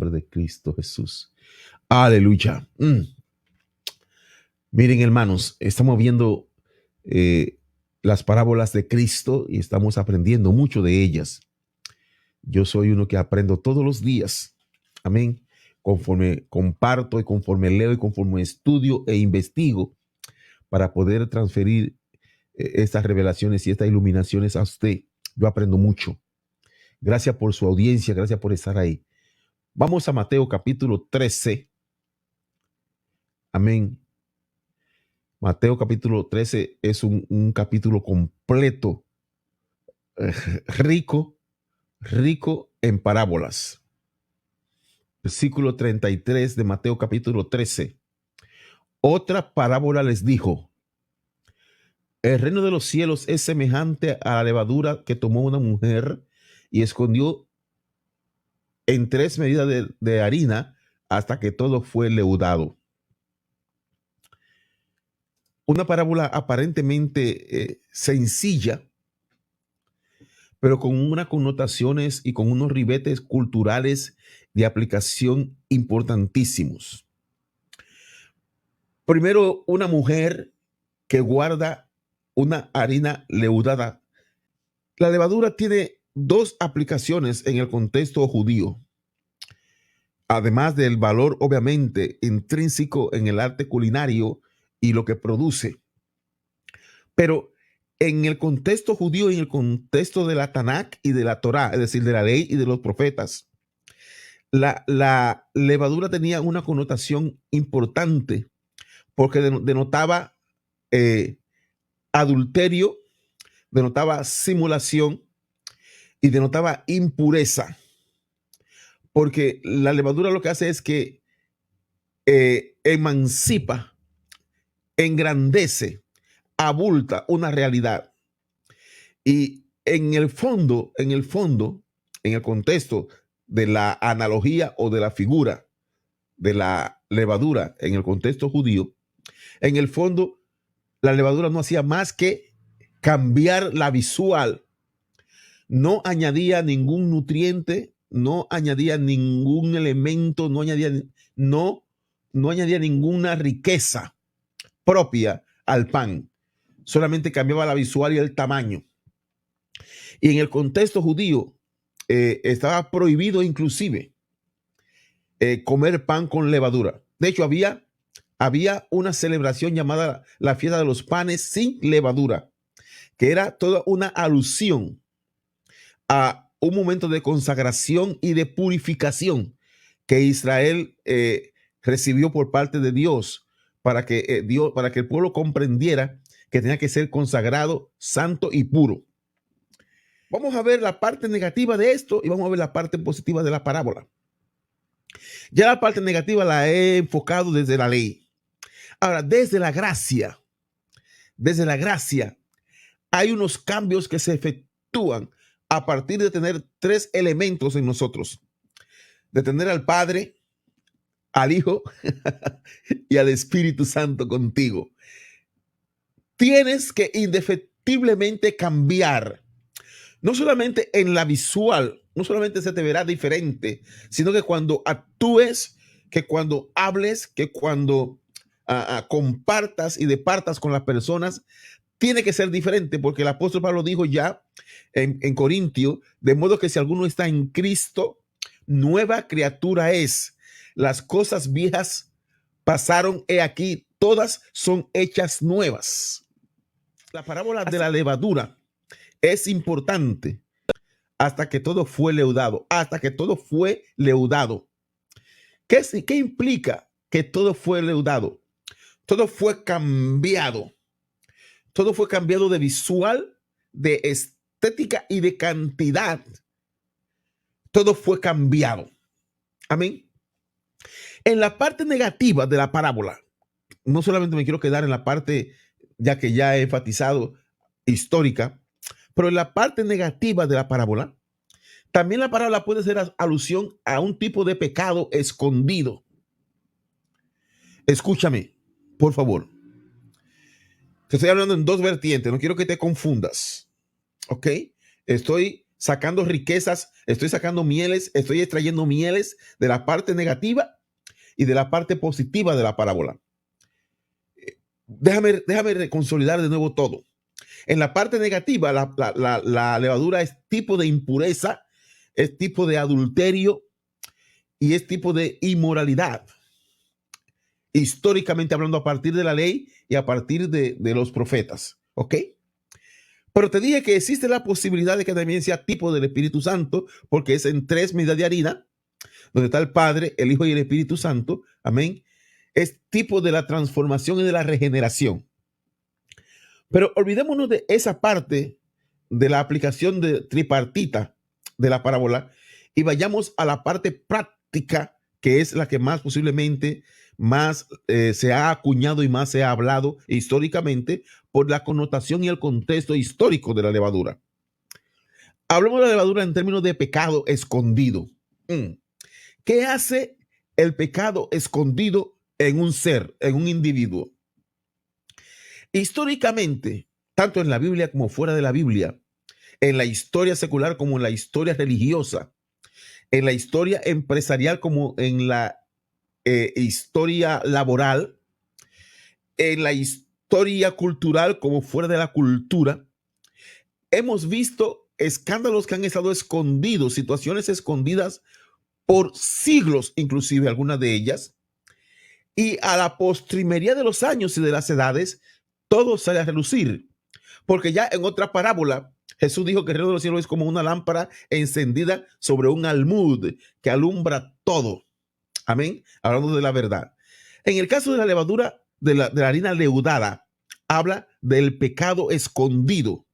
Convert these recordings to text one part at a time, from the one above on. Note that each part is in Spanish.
nombre de Cristo Jesús. Aleluya. Miren, hermanos, estamos viendo las parábolas de Cristo y estamos aprendiendo mucho de ellas. Yo soy uno que aprendo todos los días. Amén. Conforme comparto y conforme leo y conforme estudio e investigo para poder transferir estas revelaciones y estas iluminaciones a usted. Yo aprendo mucho. Gracias por su audiencia, gracias por estar ahí. Vamos a Mateo capítulo 13. Amén. Mateo capítulo 13 es un capítulo completo, rico en parábolas. Versículo 33 de Mateo capítulo 13. Otra parábola les dijo: el reino de los cielos es semejante a la levadura que tomó una mujer y escondió en 3 medidas de harina hasta que todo fue leudado. Una parábola aparentemente sencilla, pero con unas connotaciones y con unos ribetes culturales de aplicación importantísimos. Primero, una mujer que guarda una harina leudada. La levadura tiene 2 aplicaciones en el contexto judío, además del valor obviamente intrínseco en el arte culinario y lo que produce. Pero en el contexto judío y en el contexto de la Tanakh y de la Torá, es decir, de la ley y de los profetas, la levadura tenía una connotación importante porque denotaba adulterio, denotaba simulación y denotaba impureza. Porque la levadura lo que hace es que emancipa, engrandece, abulta una realidad. Y en el contexto de la analogía o de la figura de la levadura en el contexto judío, en el fondo la levadura no hacía más que cambiar la visual, no añadía ningún nutriente, no añadía ningún elemento, no añadía ninguna riqueza propia al pan, solamente cambiaba la visual y el tamaño. Y en el contexto judío estaba prohibido inclusive comer pan con levadura. De hecho, había una celebración llamada la fiesta de los panes sin levadura, que era toda una alusión a un momento de consagración y de purificación que Israel recibió por parte de Dios para que el pueblo comprendiera que tenía que ser consagrado, santo y puro. Vamos a ver la parte negativa de esto y vamos a ver la parte positiva de la parábola. Ya la parte negativa la he enfocado desde la ley. Ahora, desde la gracia, hay unos cambios que se efectúan a partir de tener 3 elementos en nosotros. De tener al Padre, al Hijo y al Espíritu Santo contigo. Tienes que indefectiblemente cambiar. No solamente en la visual, no solamente se te verá diferente, sino que cuando actúes, que cuando hables, que cuando compartas y departas con las personas, tiene que ser diferente, porque el apóstol Pablo dijo ya en Corintio, de modo que si alguno está en Cristo, nueva criatura es. Las cosas viejas pasaron, he aquí, todas son hechas nuevas. La parábola de la levadura es importante hasta que todo fue leudado, ¿Qué implica que todo fue leudado? Todo fue cambiado. Todo fue cambiado de visual, de estética y de cantidad. Todo fue cambiado. Amén. En la parte negativa de la parábola, no solamente me quiero quedar en la parte, ya que ya he enfatizado, histórica, pero en la parte negativa de la parábola, también la parábola puede ser alusión a un tipo de pecado escondido. Escúchame, por favor. Te estoy hablando en 2 vertientes, no quiero que te confundas. ¿Ok? Estoy sacando riquezas, estoy sacando mieles, estoy extrayendo mieles de la parte negativa y de la parte positiva de la parábola. Déjame consolidar de nuevo todo. En la parte negativa, la levadura es tipo de impureza, es tipo de adulterio y es tipo de inmoralidad. Históricamente hablando, a partir de la ley y a partir de los profetas. ¿Ok? Pero te dije que existe la posibilidad de que también sea tipo del Espíritu Santo, porque es en 3 medidas de harina, donde está el Padre, el Hijo y el Espíritu Santo. Amén. Es tipo de la transformación y de la regeneración. Pero olvidémonos de esa parte de la aplicación de tripartita de la parábola y vayamos a la parte práctica, que es la que más posiblemente más se ha acuñado y más se ha hablado históricamente por la connotación y el contexto histórico de la levadura. Hablemos de la levadura en términos de pecado escondido. ¿Qué hace el pecado escondido en un ser, en un individuo? Históricamente, tanto en la Biblia como fuera de la Biblia, en la historia secular como en la historia religiosa, en la historia empresarial como en la historia laboral, en la historia cultural como fuera de la cultura, hemos visto escándalos que han estado escondidos, situaciones escondidas por siglos, inclusive algunas de ellas, y a la postrimería de los años y de las edades, todo sale a relucir. Porque ya en otra parábola, Jesús dijo que el reino de los cielos es como una lámpara encendida sobre un almud que alumbra todo. Amén. Hablando de la verdad. En el caso de la levadura, de la harina leudada, habla del pecado escondido,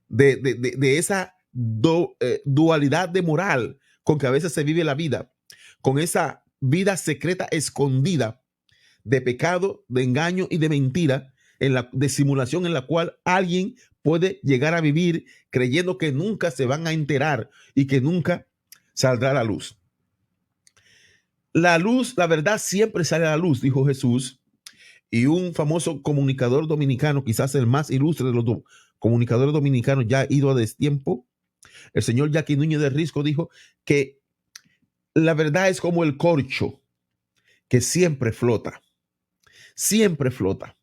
de esa dualidad de moral con que a veces se vive la vida, con esa vida secreta escondida de pecado, de engaño y de mentira, de simulación en la cual alguien puede llegar a vivir creyendo que nunca se van a enterar y que nunca saldrá a la luz. La luz, la verdad siempre sale a la luz, dijo Jesús, y un famoso comunicador dominicano, quizás el más ilustre de los comunicadores dominicanos ya ido a destiempo, el señor Jackie Núñez de Risco, dijo que la verdad es como el corcho que siempre flota, siempre flota.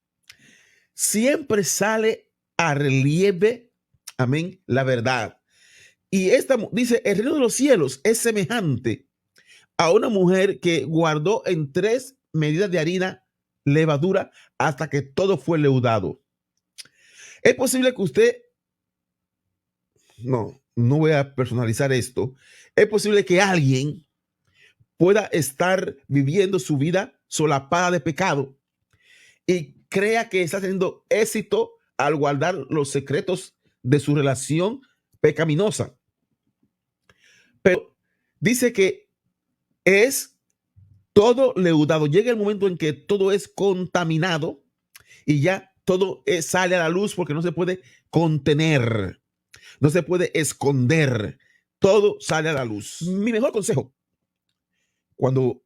Siempre sale a relieve, amén, la verdad. Y esta dice, el reino de los cielos es semejante a una mujer que guardó en 3 medidas de harina levadura hasta que todo fue leudado. Es posible que usted, no voy a personalizar esto, es posible que alguien pueda estar viviendo su vida solapada de pecado y crea que está teniendo éxito al guardar los secretos de su relación pecaminosa. Pero dice que es todo leudado. Llega el momento en que todo es contaminado y ya todo sale a la luz porque no se puede contener, no se puede esconder. Todo sale a la luz. Mi mejor consejo, cuando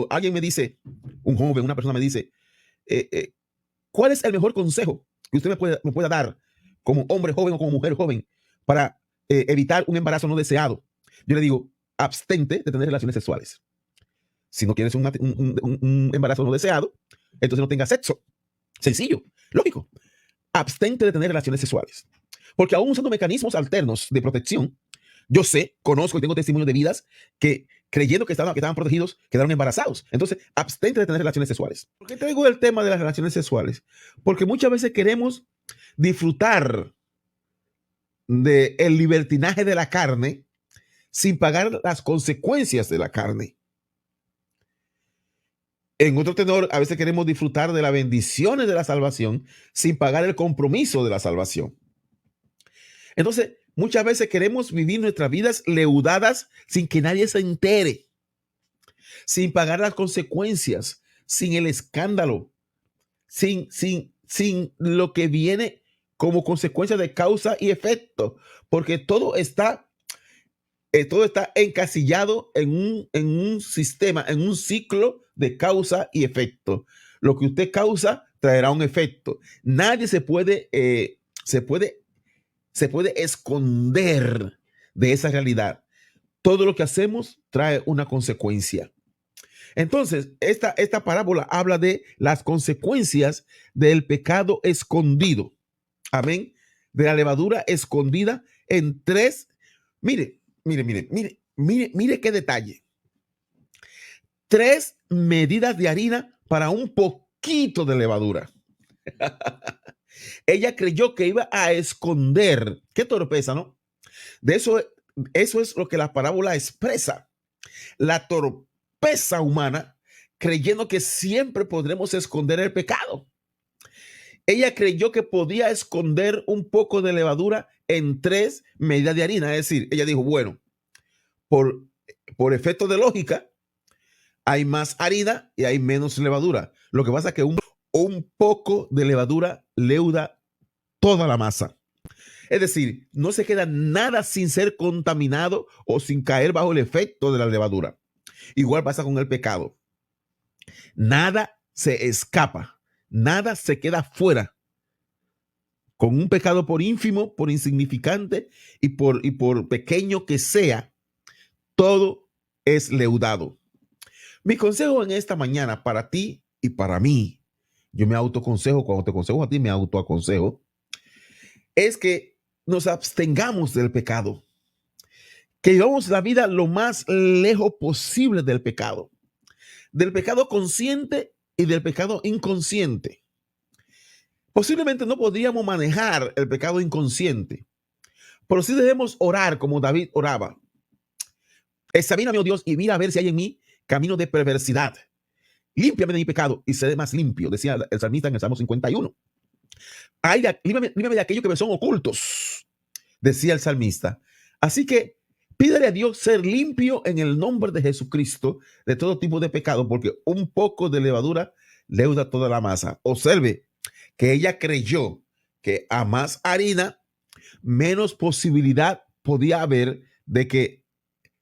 alguien me dice, un joven, una persona me dice, ¿cuál es el mejor consejo que usted me pueda dar como hombre joven o como mujer joven para evitar un embarazo no deseado? Yo le digo, abstente de tener relaciones sexuales. Si no quieres un embarazo no deseado, entonces no tengas sexo. Sencillo, lógico. Abstente de tener relaciones sexuales. Porque aún usando mecanismos alternos de protección, yo sé, conozco y tengo testimonios de vidas que creyendo que estaban protegidos, quedaron embarazados. Entonces, abstente de tener relaciones sexuales. ¿Por qué traigo el tema de las relaciones sexuales? Porque muchas veces queremos disfrutar del libertinaje de la carne sin pagar las consecuencias de la carne. En otro tenor, a veces queremos disfrutar de las bendiciones de la salvación sin pagar el compromiso de la salvación. Entonces, muchas veces queremos vivir nuestras vidas leudadas sin que nadie se entere, sin pagar las consecuencias, sin el escándalo, sin lo que viene como consecuencia de causa y efecto, porque todo está encasillado en un sistema, en un ciclo de causa y efecto. Lo que usted causa traerá un efecto. Nadie se puede se puede esconder de esa realidad. Todo lo que hacemos trae una consecuencia. Entonces, esta parábola habla de las consecuencias del pecado escondido. Amén. De la levadura escondida en tres. Mire qué detalle. 3 medidas de harina para un poquito de levadura. Ella creyó que iba a esconder. Qué torpeza, ¿no? De eso es lo que la parábola expresa. La torpeza humana, creyendo que siempre podremos esconder el pecado. Ella creyó que podía esconder un poco de levadura en 3 medidas de harina. Es decir, ella dijo, bueno, por efecto de lógica, hay más harina y hay menos levadura. Lo que pasa es que un poco de levadura leuda toda la masa. Es decir, no se queda nada sin ser contaminado o sin caer bajo el efecto de la levadura. Igual pasa con el pecado. Nada se escapa, nada se queda fuera. Con un pecado, por ínfimo, por insignificante y por pequeño que sea, todo es leudado. Mi consejo en esta mañana para ti y para mí, yo me autoconsejo, cuando te aconsejo a ti me autoaconsejo, es que nos abstengamos del pecado, que vivamos la vida lo más lejos posible del pecado consciente y del pecado inconsciente. Posiblemente no podríamos manejar el pecado inconsciente, pero sí debemos orar como David oraba. Examíname, oh Dios, y mira a ver si hay en mí camino de perversidad. Límpiame de mi pecado y seré más limpio, decía el salmista en el Salmo 51. Límpiame de aquellos que me son ocultos, decía el salmista. Así que pídele a Dios ser limpio en el nombre de Jesucristo de todo tipo de pecado, porque un poco de levadura leuda toda la masa. Observe que ella creyó que a más harina, menos posibilidad podía haber de que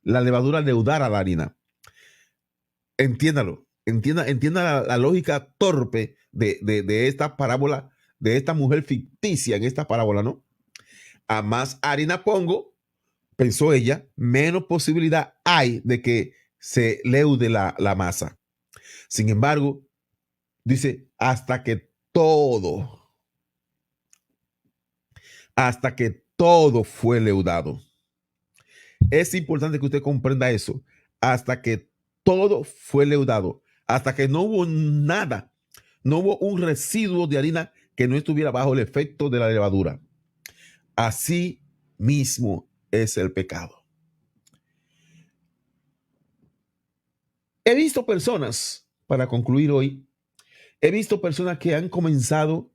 la levadura leudara la harina. Entiéndalo, entienda la lógica torpe de esta parábola, de esta mujer ficticia en esta parábola, ¿no? A más harina pongo, pensó ella, menos posibilidad hay de que se leude la masa. Sin embargo, dice, hasta que todo fue leudado. Es importante que usted comprenda eso. Hasta que todo fue leudado, hasta que no hubo nada, no hubo un residuo de harina que no estuviera bajo el efecto de la levadura. Así mismo es el pecado. He visto personas, para concluir hoy, he visto personas que han comenzado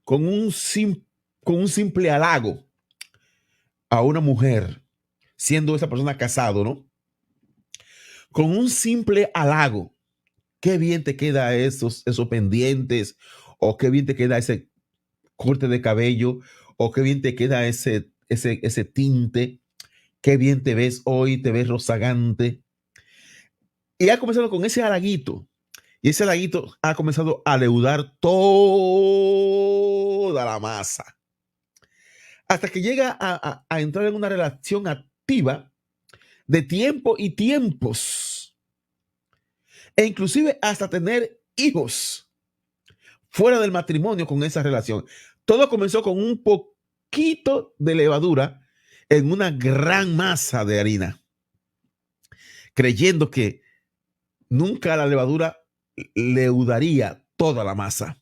con un simple halago a una mujer, siendo esa persona casado, ¿no? Con un simple halago. Qué bien te queda esos pendientes, o qué bien te queda ese corte de cabello, o qué bien te queda ese tinte, qué bien te ves hoy, te ves rozagante. Y ha comenzado con ese halaguito, y ese halaguito ha comenzado a leudar toda la masa, hasta que llega a entrar en una relación activa de tiempo y tiempos, e inclusive hasta tener hijos fuera del matrimonio con esa relación. Todo comenzó con un poquito de levadura en una gran masa de harina, creyendo que nunca la levadura leudaría toda la masa.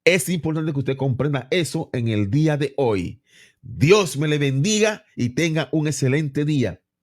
Es importante que usted comprenda eso en el día de hoy. Dios me le bendiga y tenga un excelente día.